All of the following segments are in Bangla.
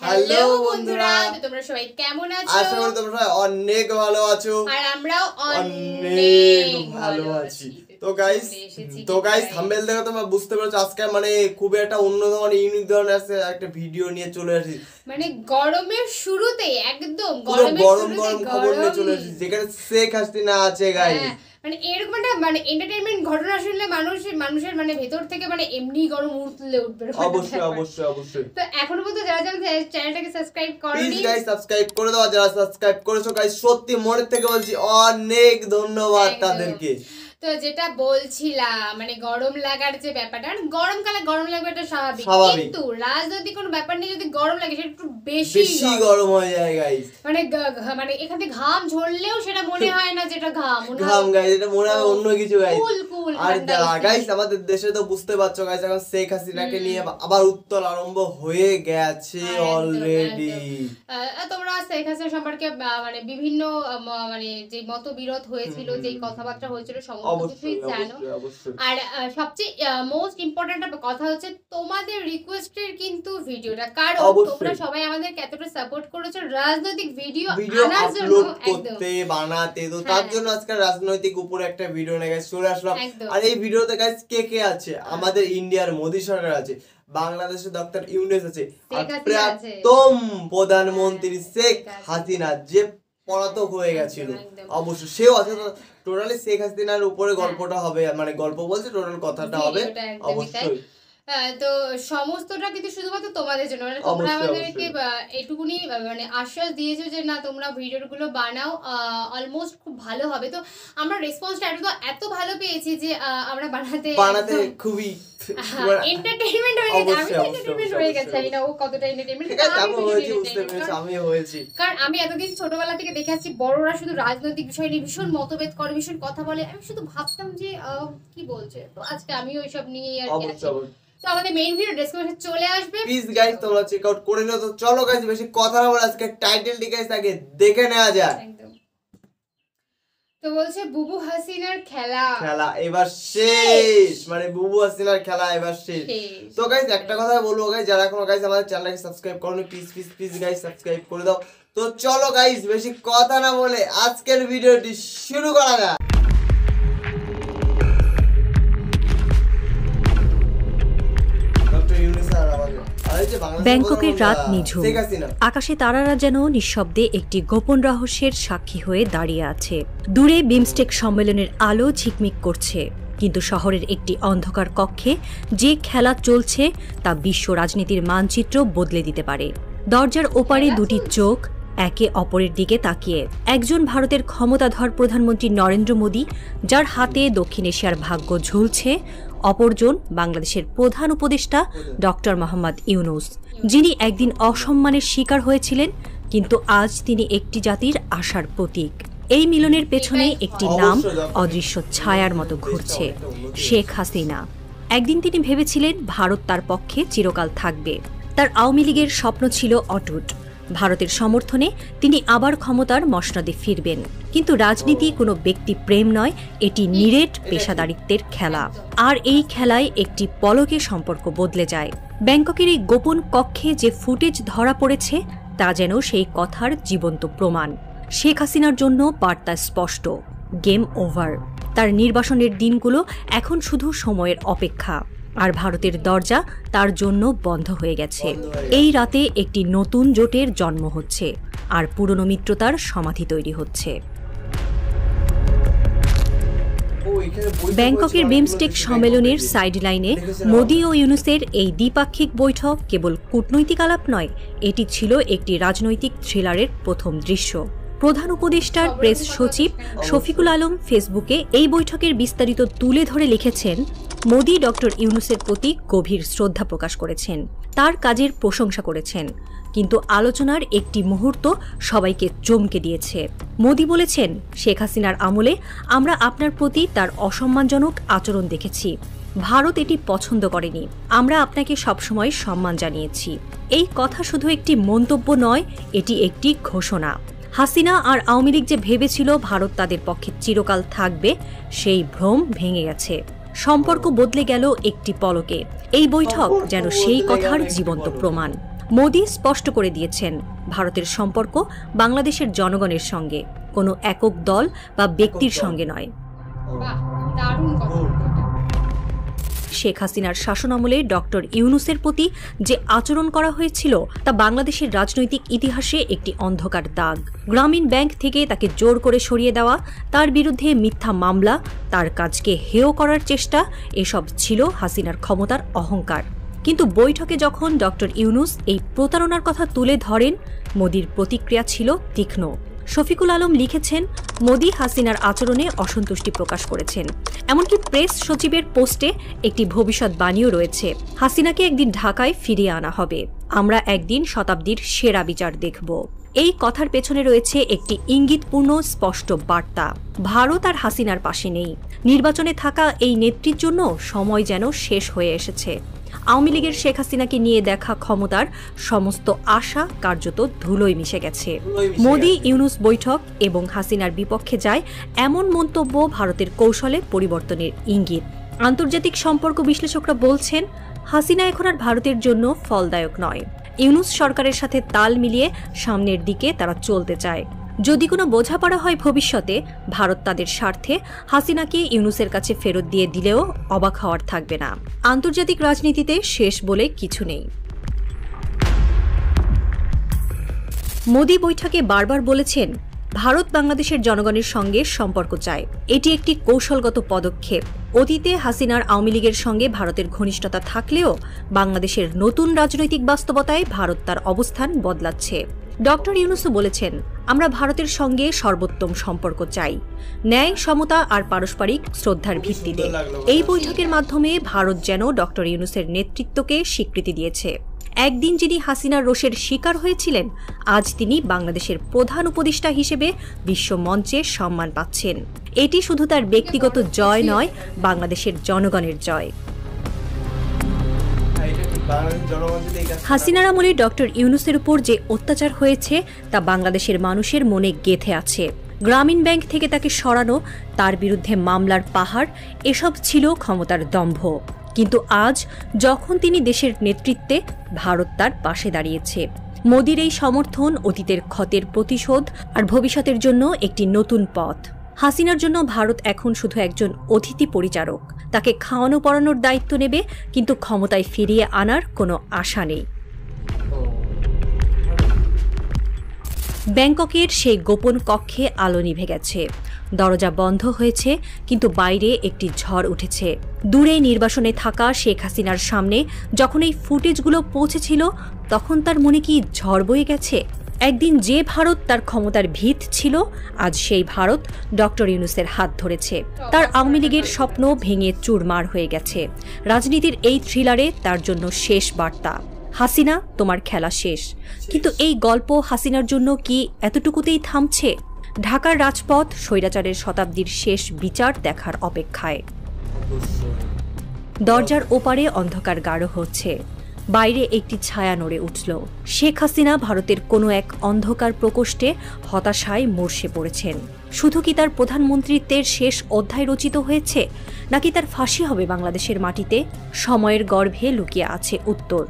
হ্যালো বন্ধুরা, তোমরা সবাই কেমন আছো? আশা করি তোমরা সবাই অনেক ভালো আছো আর আমরাও অনেক ভালো আছি। তো গাইস থাম্বনেল দেখে তোমরা বুঝতে পারছো আজকে মানে খুব একটা অন্য ধরনের ইউনিক ধরনের একটা ভিডিও নিয়ে চলে আসি। মানে গরমের শুরুতে একদম গরম খবর নিয়ে চলে আসি, যেখানে শেখ হাসিনা আছে গাইস। মানে এরকম একটা মানে এন্টারটেইনমেন্ট ঘটনা শুনলে মানুষের মানে ভেতর থেকে মানে এমনি গরম উঠলে উঠবে। অবশ্যই। তো এখনো পর্যন্ত যারা চ্যানেলটাকে সাবস্ক্রাইব করনি, প্লিজ গাইস সাবস্ক্রাইব করে দাও। যারা সাবস্ক্রাইব করেছো গাইস সত্যি মনের থেকে বলছি অনেক ধন্যবাদ তাদেরকে। তো যেটা বলছিলাম মানে গরম লাগার যে ব্যাপারটা, গরমকালে গরম লাগবে এটা স্বাভাবিক, কিন্তু রাজনৈতিক কোনো ব্যাপার নিয়ে যদি গরম লাগে সেটা একটু বেশি গরম হয়ে যায় গাইস। মানে এখান থেকে ঘাম ঝরলেও সেটা মনে হয় না যেটা ঘাম গাইস, এটা মনে হয় অন্য কিছু গাইস। কুল আর গাইস আমাদের দেশে তো বুঝতে পারছো গাইস, এখন শেখ হাসিনাকে নিয়ে আবার উত্তর আরম্ভ হয়ে গেছে অলরেডি। তোমরা শেখ হাসিনা সম্পর্কে মানে বিভিন্ন মানে যে মতবিরোধ হয়েছিল, যে কথাবার্তা হয়েছিল সমস্ত কিছুই জানো। আর সবচেয়ে মোস্ট ইম্পর্টেন্ট কথা হচ্ছে তোমাদের রিকোয়েস্টের কিন্তু ভিডিওটা, কারণ তোমরা সবাই আমাদেরকে এতটা সাপোর্ট করেছো রাজনৈতিক ভিডিও আপলোড করতে বানাতে, তো তার জন্য আজকে রাজনৈতিক উপরে একটা ভিডিও নিয়ে চলে আসলাম। আর এই ভিডিওতে গাইস কে আছে? আমাদের ইন্ডিয়ার মোদি সরকার আছে, বাংলাদেশের ডক্টর ইউনূস আছে, আর প্রাক্তন প্রধানমন্ত্রী শেখ হাসিনা যে পলাতক হয়ে গেছিল অবশ্যই সেও আছে। টোটালি শেখ হাসিনার উপরে গল্পটা হবে, মানে গল্প বলছে টোটাল কথাটা হবে অবশ্যই। তো সমস্তটা কিন্তু শুধুমাত্র তোমাদের জন্য, মানে তোমরা আমাদেরকে এটুকুনি মানে আশ্বাস দিয়েছো যে না তোমরা ভিডিওগুলো বানাও, অলমোস্ট খুব ভালো হবে। তো আমরা রেসপন্সটা এত ভালো পেয়েছি যে আমরা বানাতে খুবই এন্টারটেইনমেন্ট হয়ে গেছে। আমি এন্টারটেইনমেন্ট হয়ে গেছি, না ও কতটা এন্টারটেইনমেন্ট আমি হয়েছি। কারণ আমি এতদিন ছোটবেলা থেকে দেখে আসছি বড়রা শুধু রাজনৈতিক বিষয় নিয়ে ভীষণ মতভেদ করে, ভীষণ কথা বলে। আমি শুধু ভাবতাম যে কি বলছে, তো আজকে আমি ওইসব নিয়ে আর কি আছি। তো আমাদের মেইন ভিডিও ডেসক্রিপশনে চলে আসবে, প্লিজ গাইস তোমরা চেক আউট করে নাও। তো চলো গাইস বেশি কথা না বলে আজকে টাইটেলটি গাইস আগে দেখে নেওয়া যাক। তো বলছে বুবু হাসিনার খেলা এবার শেষ, মানে বুবু হাসিনার খেলা এবার শেষ। তো গাইস একটা কথা বলবো গাইস, যারা এখনো গাইস আমাদের চ্যানেলটাকে সাবস্ক্রাইব করোনি প্লিজ গাইস সাবস্ক্রাইব করে দাও। তো চলো গাইস বেশি কথা না বলে আজকের ভিডিওটি শুরু করা যাক। ব্যাংককের রাত নিঝুম, আকাশে তারারা যেন নিঃশব্দে একটি গোপন রহস্যের সাক্ষী হয়ে দাঁড়িয়ে আছে। দূরে বিমস্টেক সম্মেলনের আলো ঝিকমিক করছে, কিন্তু শহরের একটি অন্ধকার কক্ষে যে খেলা চলছে তা বিশ্ব রাজনীতির মানচিত্র বদলে দিতে পারে। দরজার ওপারে দুটি চোখ একে অপরের দিকে তাকিয়ে, একজন ভারতের ক্ষমতাধর প্রধানমন্ত্রী নরেন্দ্র মোদী, যার হাতে দক্ষিণ এশিয়ার ভাগ্য ঝুলছে, অপরজন বাংলাদেশের প্রধান উপদেষ্টা ডক্টর মোহাম্মদ ইউনূস, যিনি একদিন অসম্মানের শিকার হয়েছিলেন, কিন্তু আজ তিনি একটি জাতির আশার প্রতীক। এই মিলনের পেছনে একটি নাম অদৃশ্য ছায়ার মতো ঘুরছে, শেখ হাসিনা। একদিন তিনি ভেবেছিলেন ভারত তার পক্ষে চিরকাল থাকবে। তার আওয়ামী লীগের স্বপ্ন ছিল অটুট, ভারতের সমর্থনে তিনি আবার ক্ষমতার মসনদে ফিরবেন। কিন্তু রাজনীতি কোনো ব্যক্তি প্রেম নয়, এটি নিরেট পেশাদারিত্বের খেলা। আর এই খেলায় একটি পলকে সম্পর্ক বদলে যায়। ব্যাংককের এই গোপন কক্ষে যে ফুটেজ ধরা পড়েছে তা যেন সেই কথার জীবন্ত প্রমাণ। শেখ হাসিনার জন্য বার্তা স্পষ্ট, গেম ওভার। তার নির্বাসনের দিনগুলো এখন শুধু সময়ের অপেক্ষা, আর ভারতের দরজা তার জন্য বন্ধ হয়ে গেছে। এই রাতে একটি নতুন জোটের জন্ম হচ্ছে, আর পুরনো মিত্রতার সমাধি তৈরি হচ্ছে। ব্যাংককের বিমস্টেক সম্মেলনের সাইডলাইনে মোদি ও ইউনূসের এই দ্বিপাক্ষিক বৈঠক কেবল কূটনৈতিক আলাপ নয়, এটি ছিল একটি রাজনৈতিক থ্রিলারের প্রথম দৃশ্য। প্রধান উপদেষ্টার প্রেস সচিব শফিকুল আলম ফেসবুকে এই বৈঠকের বিস্তারিত তুলে ধরে লিখেছেন, মোদি ডক্টর ইউনূসের প্রতি গভীর শ্রদ্ধা প্রকাশ করেছেন, তার কাজের প্রশংসা করেছেন, কিন্তু আলোচনার একটি মুহূর্ত সবাইকে চমকে দিয়েছে। মোদি বলেছেন, শেখ হাসিনার আমলে আমরা আপনার প্রতি তার অসম্মানজনক আচরণ দেখেছি। ভারত এটি পছন্দ করেনি, আমরা আপনাকে সবসময় সম্মান জানিয়েছি। এই কথা শুধু একটি মন্তব্য নয়, এটি একটি ঘোষণা। হাসিনা আর আওয়ামী লীগ যে ভেবেছিল ভারত তাদের পক্ষে চিরকাল থাকবে, সেই ভ্রম ভেঙে গেছে। সম্পর্ক বদলে গেল একটি পলকে। এই বৈঠক যেন সেই কথার জীবন্ত প্রমাণ। মোদি স্পষ্ট করে দিয়েছেন ভারতের সম্পর্ক বাংলাদেশের জনগণের সঙ্গে, কোনো একক দল বা ব্যক্তির সঙ্গে নয়। শেখ হাসিনার শাসনামলে ডক্টর ইউনূসের প্রতি যে আচরণ করা হয়েছিল তা বাংলাদেশের রাজনৈতিক ইতিহাসে একটি অন্ধকার দাগ। গ্রামীণ ব্যাংক থেকে তাকে জোর করে সরিয়ে দেওয়া, তার বিরুদ্ধে মিথ্যা মামলা, তার কাজকে হেয় করার চেষ্টা, এসব ছিল হাসিনার ক্ষমতার অহংকার। কিন্তু বৈঠকে যখন ডক্টর ইউনূস এই প্রতারণার কথা তুলে ধরেন, মোদির প্রতিক্রিয়া ছিল তীক্ষ্ণ। শফিকুল আলম লিখেছেন, মোদি হাসিনার আচরণে অসন্তুষ্টি প্রকাশ করেছেন। এমনকি প্রেস সচিবের পোস্টে একটি ভবিষ্যৎবাণীও রয়েছে, হাসিনাকে একদিন ঢাকায় ফিরিয়ে আনা হবে, আমরা একদিন শতাব্দীর সেরা বিচার দেখব। এই কথার পেছনে রয়েছে একটি ইঙ্গিতপূর্ণ স্পষ্ট বার্তা, ভারত আর হাসিনার পাশে নেই। নির্বাচনে থাকা এই নেত্রীর জন্য সময় যেন শেষ হয়ে এসেছে। আওয়ামী লীগের শেখ হাসিনাকে নিয়ে দেখা ক্ষমতার সমস্ত আশা কার্যত ধুলোয় মিশে গেছে। মোদি ইউনূস বৈঠক এবং হাসিনার বিপক্ষে যায় এমন মন্তব্য ভারতের কৌশলে পরিবর্তনের ইঙ্গিত। আন্তর্জাতিক সম্পর্ক বিশ্লেষকরা বলছেন, হাসিনা এখন আর ভারতের জন্য ফলদায়ক নয়। ইউনূস সরকারের সাথে তাল মিলিয়ে সামনের দিকে তারা চলতে চায়। যদি কোনো বোঝাপড়া হয় ভবিষ্যতে, ভারত তাদের স্বার্থে হাসিনাকে ইউনূসের কাছে ফেরত দিয়ে দিলেও অবাক হওয়ার থাকবে না। আন্তর্জাতিক রাজনীতিতে শেষ বলে কিছু নেই। মোদি বৈঠকে বারবার বলেছেন, ভারত বাংলাদেশের জনগণের সঙ্গে সম্পর্ক চায়। এটি একটি কৌশলগত পদক্ষেপ। অতীতে হাসিনার আওয়ামী লীগের সঙ্গে ভারতের ঘনিষ্ঠতা থাকলেও বাংলাদেশের নতুন রাজনৈতিক বাস্তবতায় ভারত তার অবস্থান বদলাচ্ছে। ডক্টর ইউনূসও বলেছেন, আমরা ভারতের সঙ্গে সর্বোত্তম সম্পর্ক চাই, ন্যায়, সমতা আর পারস্পরিক শ্রদ্ধার ভিত্তিতে। এই বৈঠকের মাধ্যমে ভারত যেন ডক্টর ইউনূসের নেতৃত্বকে স্বীকৃতি দিয়েছে। একদিন যিনি হাসিনার রোষের শিকার হয়েছিলেন, আজ তিনি বাংলাদেশের প্রধান উপদেষ্টা হিসেবে বিশ্ব মঞ্চে সম্মান পাচ্ছেন। এটি শুধু তার ব্যক্তিগত জয় নয়, বাংলাদেশের জনগণের জয়। হাসিনার আমলে ডক্টর ইউনূসের উপর যে অত্যাচার হয়েছে তা বাংলাদেশের মানুষের মনে গেঁথে আছে। গ্রামীণ ব্যাংক থেকে তাকে সরানো, তার বিরুদ্ধে মামলার পাহাড়, এসব ছিল ক্ষমতার দম্ভ। কিন্তু আজ যখন তিনি দেশের নেতৃত্বে, ভারত তার পাশে দাঁড়িয়েছে। মোদির এই সমর্থন অতীতের ক্ষতের প্রতিশোধ আর ভবিষ্যতের জন্য একটি নতুন পথ। হাসিনার জন্য ভারত এখন শুধু একজন অতিথি পরিচারক। তাকে খাওয়ানো পড়ানোর দায়িত্ব নেবে, কিন্তু ক্ষমতায় ফিরিয়ে আনার কোনো আশা নেই। ব্যাংককের সেই গোপন কক্ষে আলো নিভে গেছে। দরজা বন্ধ হয়েছে, কিন্তু বাইরে একটি ঝড় উঠেছে। দূরে নির্বাসনে থাকা শেখ হাসিনার সামনে যখন এই ফুটেজগুলো পৌঁছেছিল, তখন তার মনে কি ঝড় বয়ে গেছে? একদিন যে ভারত তার ক্ষমতার ভিত ছিল, আজ সেই ভারত ডক্টর ইউনূসের হাত ধরেছে। তার আওয়ামী লীগের স্বপ্ন ভেঙে চুরমার হয়ে গেছে। রাজনীতির এই থ্রিলারে তার জন্য শেষ বার্তা, হাসিনা, তোমার খেলা শেষ। কিন্তু এই গল্প হাসিনার জন্য কি এতটুকুতেই থামছে? ঢাকার রাজপথ স্বৈরাচারের শতাব্দীর শেষ বিচার দেখার অপেক্ষায়। দরজার ওপারে অন্ধকার গাঢ় হচ্ছে, বাইরে একটি ছায়া নড়ে উঠল। শেখ হাসিনা ভারতের কোনো এক অন্ধকার প্রকোষ্ঠে হতাশায় মরসে পড়েছেন। শুধু কি তার প্রধানমন্ত্রিত্বের শেষ অধ্যায় রচিত হয়েছে, নাকি তার ফাঁসি হবে বাংলাদেশের মাটিতে? সময়ের গর্ভে লুকিয়ে আছে উত্তর।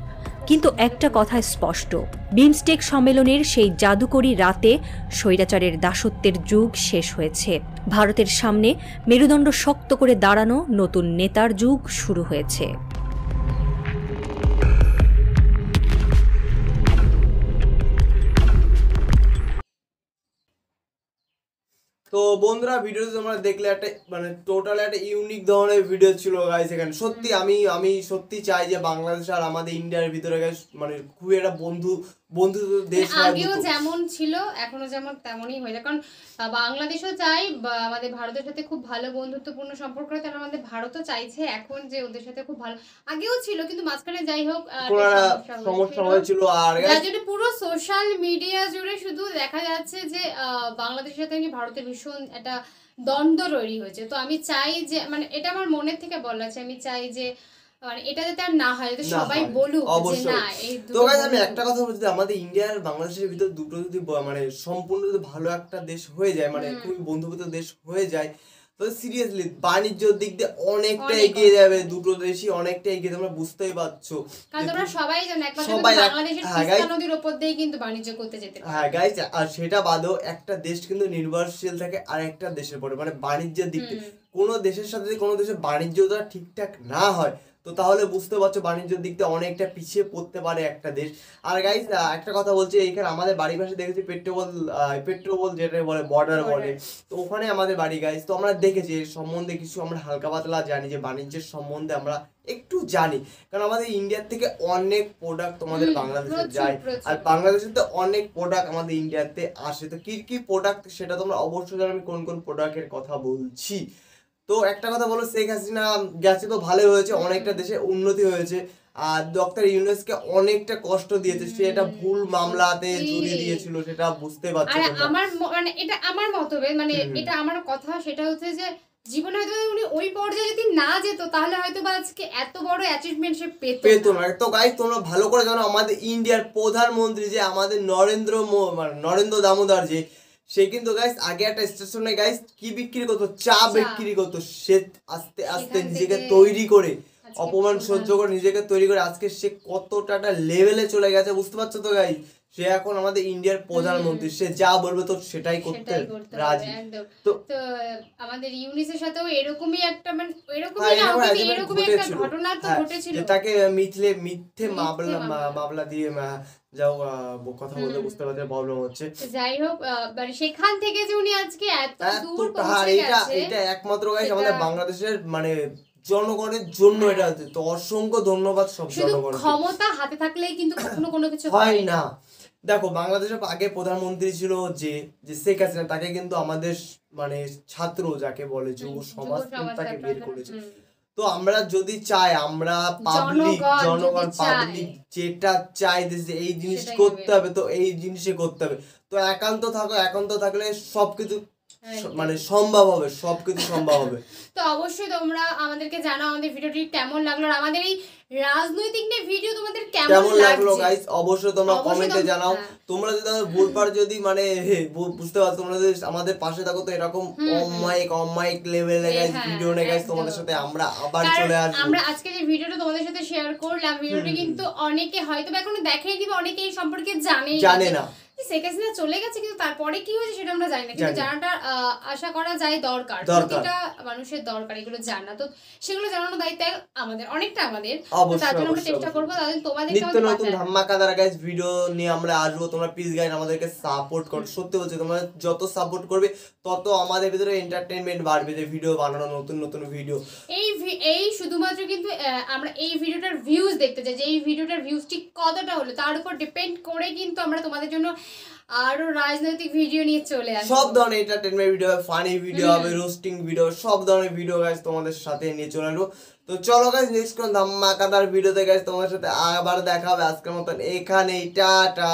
কিন্তু একটা কথা স্পষ্ট, বিমস্টেক সম্মেলনের সেই জাদুকরী রাতে স্বৈরাচারের দাসত্বের যুগ শেষ হয়েছে। ভারতের সামনে মেরুদণ্ড শক্ত করে দাঁড়ানো নতুন নেতার যুগ শুরু হয়েছে। তো বন্ধুরা, ভিডিওতে তোমরা দেখলে একটা মানে টোটাল একটা ইউনিক ধরনের ভিডিও ছিল গাইস। এখানে সত্যি আমি সত্যি চাই যে বাংলাদেশ আর আমাদের ইন্ডিয়ার ভিতরে গাইস মানে খুবই একটা বন্ধুত্ব দেশ, আগেও যেমন ছিল এখনো যেমন তেমনই হয়ে যায়। কারণ বাংলাদেশও চাই আমাদের ভারতের সাথে খুব ভালো বন্ধুত্বপূর্ণ সম্পর্ক, তারা আমাদের ভারতও চাইছে এখন যে ওদের সাথে খুব ভালো, আগেও ছিল কিন্তু মাঝখানে যাই হোক সমস্যা হয়েছিল। আর যার জন্য পুরো সোশ্যাল মিডিয়া জুড়ে শুধু দেখা যাচ্ছে যে বাংলাদেশের সাথে ভারতের ভীষণ একটা দ্বন্দ্ব তৈরি হয়েছে। তো আমি চাই যে মানে এটা আমার মনের থেকে বলা আছে, আমি চাই যে মানে এটা যাতে আর না হয়, যাতে সবাই বলুক যে না এই তো গাইস আমি একটা কথা বলছি, আমাদের ইন্ডিয়া আর বাংলাদেশের ভিতর দুটো যদি মানে সম্পূর্ণ যদি ভালো একটা দেশ হয়ে যায়, মানে খুবই বন্ধুত্ব দেশ হয়ে যায়, তো সিরিয়াসলি বাণিজ্যের দিক দিয়ে অনেকটা এগিয়ে যাবে, দুটো দেশই অনেকটা এগিয়ে, তোমরা বুঝতেই পারছো। কারণ তোমরা সবাই জানো একমাত্র বাংলাদেশের তিস্তা নদীর উপর দিয়ে কিন্তু বাণিজ্য করতে যেতে পারে। হ্যাঁ গাইস, আর সেটা বাদেও একটা দেশ কিন্তু নির্ভরশীল থাকে আরেকটা দেশের পরে, মানে বাণিজ্যের দিক দিয়ে। কোনো দেশের সাথে যদি কোনো দেশের বাণিজ্যটা ঠিকঠাক না হয় তো তাহলে বুঝতে পারছো বাণিজ্যের দিক দিয়ে অনেকটা পিছিয়ে পড়তে পারে একটা দেশ। আর গাইস একটা কথা বলছি, এইখানে আমাদের বাড়ির পাশে দেখেছি পেট্রোপল যেটা বলে বর্ডার বলে, তো ওখানে আমাদের বাড়ি গাইস। তো আমরা দেখেছি এর সম্বন্ধে কিছু আমরা হালকা পাতলা জানি, যে বাণিজ্যের সম্বন্ধে আমরা একটু জানি, কারণ আমাদের ইন্ডিয়ার থেকে অনেক প্রোডাক্ট তোমাদের বাংলাদেশে যায়, আর বাংলাদেশে তো অনেক প্রোডাক্ট আমাদের ইন্ডিয়াতে আসে। তো কি কি প্রোডাক্ট সেটা তোমরা অবশ্যই জানো আমি কোন কোন প্রোডাক্টের কথা বলছি। তো একটা কথা বলো, শেখ হাসিনা গেছে তো ভালোই হয়েছে, অনেকটা দেশে উন্নতি হয়েছে, আর ডক্টর ইউনূসকে অনেকটা কষ্ট দিয়েছে, সে এটা ভুল মামলাতে জড়িয়ে দিয়েছিল, সেটা বুঝতে পারছো। আর আমার মানে এটা আমার মতভেদ, মানে এটা আমার কথা, সেটা হচ্ছে যে জীবনে হয়তো উনি ওই পর্যায়ে যদি না যেত তাহলে হয়তো বা আজকে এত বড় অ্যাচিভমেন্ট সে পেতো না। তো গাইস তোমরা ভালো করে জানো আমাদের ইন্ডিয়ার প্রধানমন্ত্রী যে আমাদের নরেন্দ্র দামোদর যে, সে কিন্তু গাইস আগে একটা স্টেশনে গাইস কি বিক্রি করতো, চা বিক্রি করতো, সে আস্তে আস্তে নিজেকে তৈরি করে অপমান সহ্য করে নিজেকে তৈরি করে আজকে সে কতটা লেভেলে চলে গেছে, বুঝতে পারছো তো গাইস। সে এখন আমাদের ইন্ডিয়ার প্রধানমন্ত্রী, সে যা বলবে তো সেটাই করতে রাজি। তো আমাদের ইউনিসের সাথেও এরকমই একটা মানে এরকমই একটা ঘটনা তো ঘটেছিল, তাকে মিথ্যে মামলা দিয়ে যাও কথা বলতে বুঝতে পারতে প্রবলেম হচ্ছে। যাই হোক মানে সেখান থেকে যে উনি আজকে এত দূর পৌঁছে গেছে, এটা একমাত্র গাইস আমাদের বাংলাদেশের মানে জনগণের জন্য এটা হচ্ছে। তো অসংখ্য ধন্যবাদ সব জনগণকে। ক্ষমতা হাতে থাকলেই কিন্তু কখনো কোনো কিছু হয় না। দেখো বাংলাদেশের আগে প্রধানমন্ত্রী ছিল যে শেখ হাসিনা, তাকে কিন্তু আমাদের মানে ছাত্র যাকে বলে যুব সমাজ তাকে বের করেছে। তো আমরা যদি চাই, আমরা জনগণ পাবলিক যেটা চাই যে এই জিনিস করতে হবে, তো এই জিনিসে করতে হবে। তো একান্ত থাকলে সবকিছু মানে সম্ভব হবে, সবকিছু সম্ভব হবে। তো অবশ্যই তোমরা আমাদেরকে জানাও আমাদের ভিডিওটি কেমন লাগলো, আর আমাদের এই রাজনৈতিক নিয়ে ভিডিও তোমাদের কেমন লাগলো গাইস অবশ্যই তোমরা কমেন্টে জানাও। তোমরা যদি ভুলবার যদি মানে বুঝতে পারছো, তোমরা যদি আমাদের পাশে থাকো তো এরকম অমাইক লেভেলে গাইস ভিডিও নিয়ে গাইস তোমাদের সাথে আমরা আবার চলে আসবো। আমরা আজকে যে ভিডিওটা তোমাদের সাথে শেয়ার করলাম, ভিডিওটি কিন্তু অনেকে হয়তো এখনো দেখেনি কিংবা অনেকে এই সম্পর্কে জানে না। শেখ হাসিনা চলে গেছে কিন্তু তারপরে কি হয়েছে সেটা আমরা জানি না, কিন্তু জানাটা আশা করা যায় দরকার, প্রতিটা মানুষের দরকার এগুলো জানা। তো সেগুলো জানানোর দায়িত্ব আমাদের, অনেকটা আমাদের, তার জন্য আমরা চেষ্টা করবো তাদের তোমাদেরকে নিত্য নতুন ধামাকাদার গাইস ভিডিও নিয়ে আমরা আসবো। তোমরা প্লিজ গাইস আমাদেরকে সাপোর্ট করো, সত্যি বলছি তোমরা যত সাপোর্ট করবে তত আমাদের ভিতরে এন্টারটেইনমেন্ট বাড়বে, যে ভিডিও বানানো, নতুন নতুন ভিডিও। এই শুধুমাত্র কিন্তু আমরা এই ভিডিওটার ভিউজ দেখতে চাই, যে এই ভিডিওটার ভিউজ ঠিক কতটা হলো তার উপর ডিপেন্ড করে কিন্তু আমরা তোমাদের জন্য আরো রাজনৈতিক ভিডিও নিয়ে চলে আসবো। সব ধরনের এন্টারটেইনমেন্ট ভিডিও হবে, ফানি ভিডিও হবে, রোস্টিং ভিডিও, সব ধরনের ভিডিও গাইস তোমাদের সাথে নিয়ে চলে আসবো। তো চলো গাইস নেক্সট কোন ধামাকাদার ভিডিওতে গাইস তোমাদের সাথে আবার দেখা হবে। আজকের মতন এখানেই টাটা।